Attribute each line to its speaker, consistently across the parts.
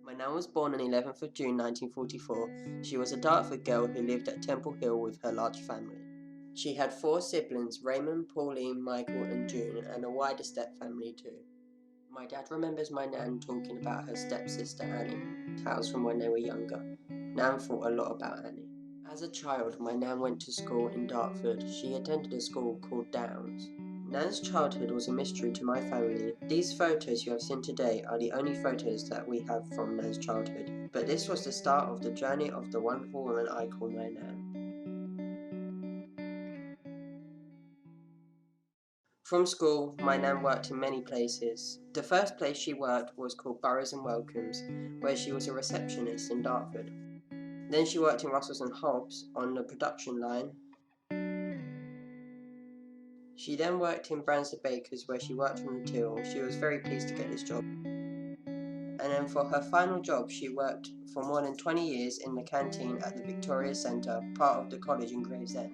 Speaker 1: My nan was born on 11th of June 1944. She was a Dartford girl who lived at Temple Hill with her large family. She had 4 siblings, Raymond, Pauline, Michael and June, and a wider step-family too. My dad remembers my nan talking about her stepsister Annie, tales from when they were younger. Nan thought a lot about Annie. As a child, my nan went to school in Dartford. She attended a school called Downs. Nan's childhood was a mystery to my family. These photos you have seen today are the only photos that we have from Nan's childhood, but this was the start of the journey of the wonderful woman I call my nan. From school, my nan worked in many places. The first place she worked was called Burrows and Welcomes, where she was a receptionist in Dartford. Then she worked in Russells and Hobbs on the production line. She then worked in Bransford Bakers, where she worked on the till. She was very pleased to get this job. And then for her final job, she worked for more than 20 years in the canteen at the Victoria Centre, part of the college in Gravesend.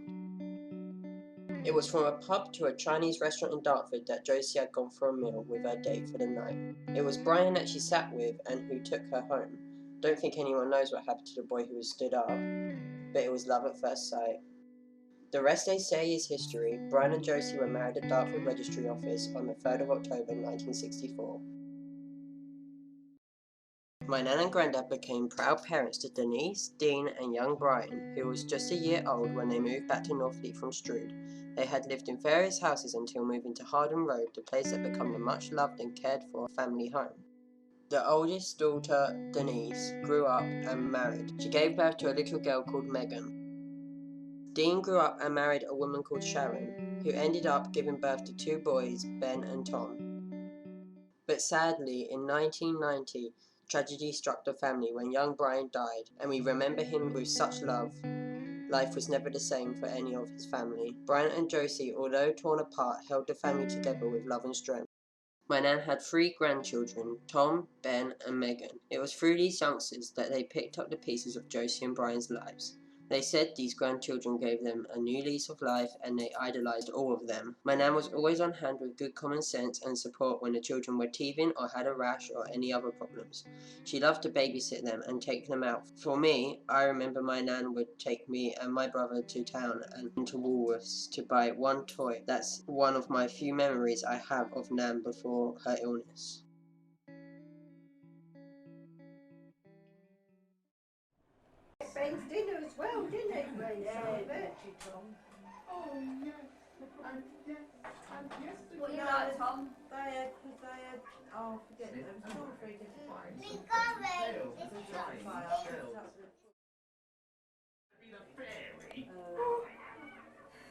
Speaker 1: It was from a pub to a Chinese restaurant in Dartford that Josie had gone for a meal with her date for the night. It was Brian that she sat with and who took her home. Don't think anyone knows what happened to the boy who was stood up, but it was love at first sight. The rest they say is history. Brian and Josie were married at Dartford Registry Office on the 3rd of October 1964. My nan and granddad became proud parents to Denise, Dean and young Brian, who was just a year old when they moved back to Northfleet from Strood. They had lived in various houses until moving to Harden Road, the place that became a much loved and cared for family home. The oldest daughter, Denise, grew up and married. She gave birth to a little girl called Megan. Dean grew up and married a woman called Sharon, who ended up giving birth to 2 boys, Ben and Tom. But sadly, in 1990, tragedy struck the family when young Brian died, and we remember him with such love. Life was never the same for any of his family. Brian and Josie, although torn apart, held the family together with love and strength. My nan had 3 grandchildren, Tom, Ben and Megan. It was through these youngsters that they picked up the pieces of Josie and Brian's lives. They said these grandchildren gave them a new lease of life and they idolised all of them. My nan was always on hand with good common sense and support when the children were teething or had a rash or any other problems. She loved to babysit them and take them out. For me, I remember my nan would take me and my brother to town and to Woolworths to buy one toy. That's one of my few memories I have of Nan before her illness.
Speaker 2: Ben's dinner as well, didn't it, Grace?
Speaker 3: Yeah, Tom.
Speaker 2: Oh, yeah.
Speaker 3: What do you like, Tom?
Speaker 2: They had, forget it, there was 2 or 3 different ones.
Speaker 4: We got it.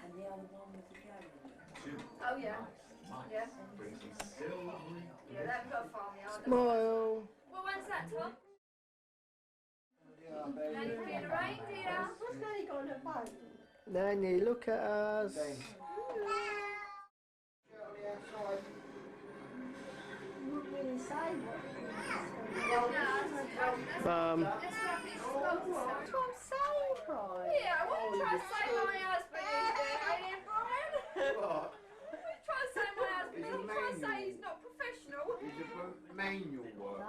Speaker 2: And the other one was a dragon.
Speaker 3: Oh, yeah. Yeah. Yeah, they haven't got a farmyard.
Speaker 2: Smile.
Speaker 3: Well, when's that, Tom? Nanny for the reindeer.
Speaker 2: What's Nanny got on her phone?
Speaker 5: Nanny, look at us.
Speaker 2: Wouldn't really say what
Speaker 3: That's what
Speaker 2: I'm saying, Brian.
Speaker 3: Yeah, I want to try to say my husband is there, ain't it, Brian?
Speaker 6: What?
Speaker 3: I try to say my husband,
Speaker 6: He's a
Speaker 3: try to say
Speaker 6: manual.
Speaker 3: he's not professional.
Speaker 6: It's a manual work.
Speaker 2: No,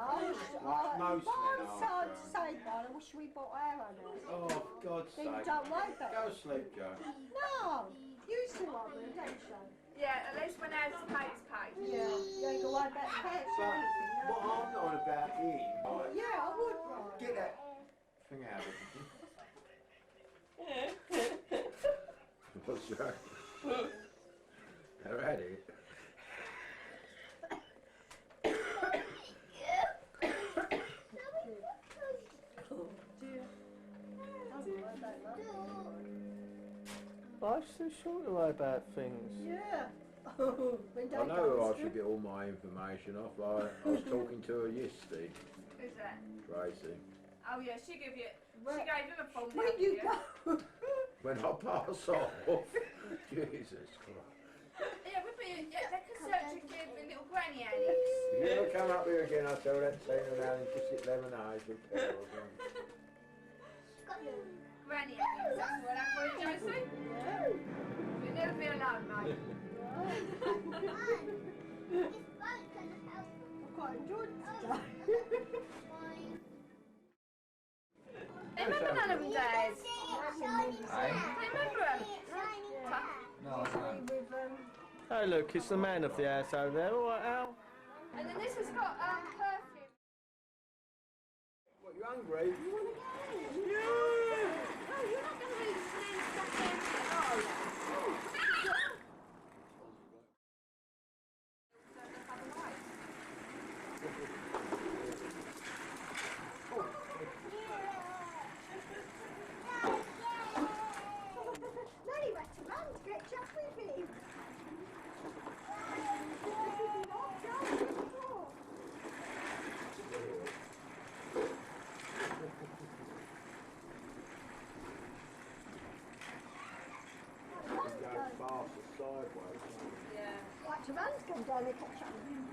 Speaker 6: Like most
Speaker 2: what
Speaker 6: men
Speaker 2: I'm
Speaker 6: are.
Speaker 2: trying to say, Brian, I wish we bought our own house.
Speaker 6: Oh, for God's
Speaker 2: Then you
Speaker 6: sake.
Speaker 2: don't like that.
Speaker 6: Go to sleep, Joe.
Speaker 2: No, you still like me, don't you?
Speaker 3: Yeah, at least when ours is paid, it's paid.
Speaker 2: Yeah, you ain't got like that pets or
Speaker 6: But
Speaker 2: anything, no?
Speaker 6: what I'm not about is, right,
Speaker 2: Yeah, I would, Brian.
Speaker 6: get that thing out of it. What's that? They're at it.
Speaker 5: Life's so short to worry about things.
Speaker 2: Yeah.
Speaker 6: I know who I should get all my information off. I was talking to her yesterday,
Speaker 3: Who's that?
Speaker 6: Tracy.
Speaker 3: Oh yeah, she gave him a phone.
Speaker 2: Where
Speaker 3: didn't
Speaker 2: you
Speaker 3: she?
Speaker 2: go?
Speaker 6: When I pass off, Jesus Christ.
Speaker 3: Yeah, they can search and give a little granny annex.
Speaker 6: If you ever come up here again, I'll tell that Tina around and kiss it lemonade with pearls.
Speaker 3: Granny annex, that's what I call it, Josie.
Speaker 2: Yeah.
Speaker 3: You'll never be alone, mate.
Speaker 2: I quite enjoyed it today.
Speaker 3: No, I can't.
Speaker 5: Hey, look, it's the man of the house over there. All right, Al?
Speaker 4: And then this has got perfume.
Speaker 6: What, you hungry?
Speaker 4: You want to go in? Yeah. Oh, you're not going to eat Nans Daddy went to run to catch up with him.
Speaker 6: Faster sideways.
Speaker 4: Like to run to come down and catch up with him.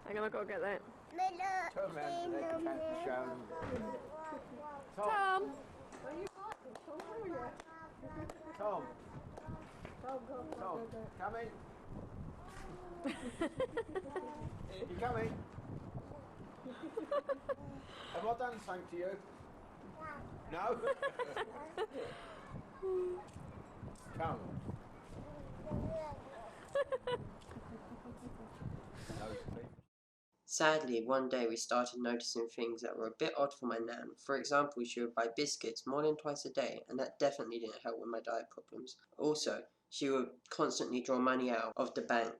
Speaker 7: Hang on, I've got to get that.
Speaker 6: Turn around so they can't show them.
Speaker 7: Tom!
Speaker 6: Tom. Tom, come in. You coming? Have I done something to you? No? Come on.
Speaker 1: Sadly, one day we started noticing things that were a bit odd for my nan. For example, she would buy biscuits more than twice a day, and that definitely didn't help with my diet problems. Also, she would constantly draw money out of the bank.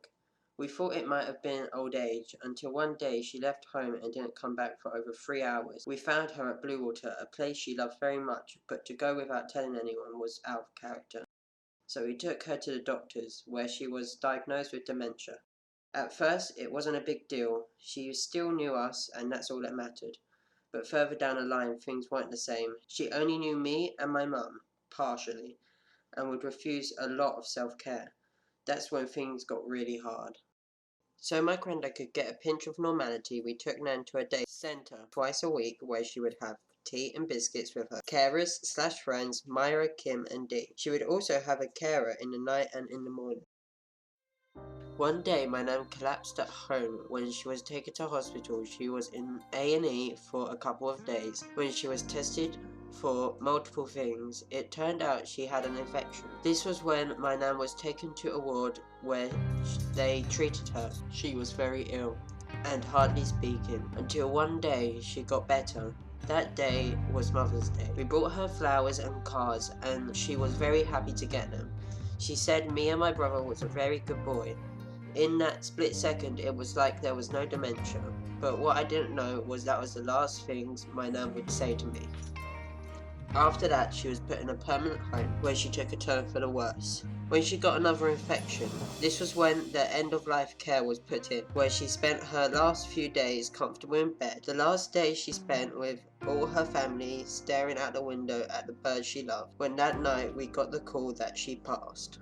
Speaker 1: We thought it might have been old age, until one day she left home and didn't come back for over 3 hours. We found her at Bluewater, a place she loved very much, but to go without telling anyone was out of character. So we took her to the doctors, where she was diagnosed with dementia. At first, it wasn't a big deal. She still knew us, and that's all that mattered. But further down the line, things weren't the same. She only knew me and my mum, partially, and would refuse a lot of self-care. That's when things got really hard. So my granddad could get a pinch of normality, we took Nan to a day centre twice a week, where she would have tea and biscuits with her carers/friends Myra, Kim and Dee. She would also have a carer in the night and in the morning. One day my nan collapsed at home. When she was taken to hospital, she was in A&E for a couple of days. When she was tested for multiple things, it turned out she had an infection. This was when my nan was taken to a ward where they treated her. She was very ill and hardly speaking, until one day she got better. That day was Mother's Day. We brought her flowers and cards, and she was very happy to get them. She said me and my brother was a very good boy. In that split second, it was like there was no dementia, but what I didn't know was that was the last things my nan would say to me. After that, she was put in a permanent home where she took a turn for the worse. When she got another infection, this was when the end-of-life care was put in, where she spent her last few days comfortable in bed. The last day she spent with all her family, staring out the window at the birds she loved, when that night we got the call that she passed.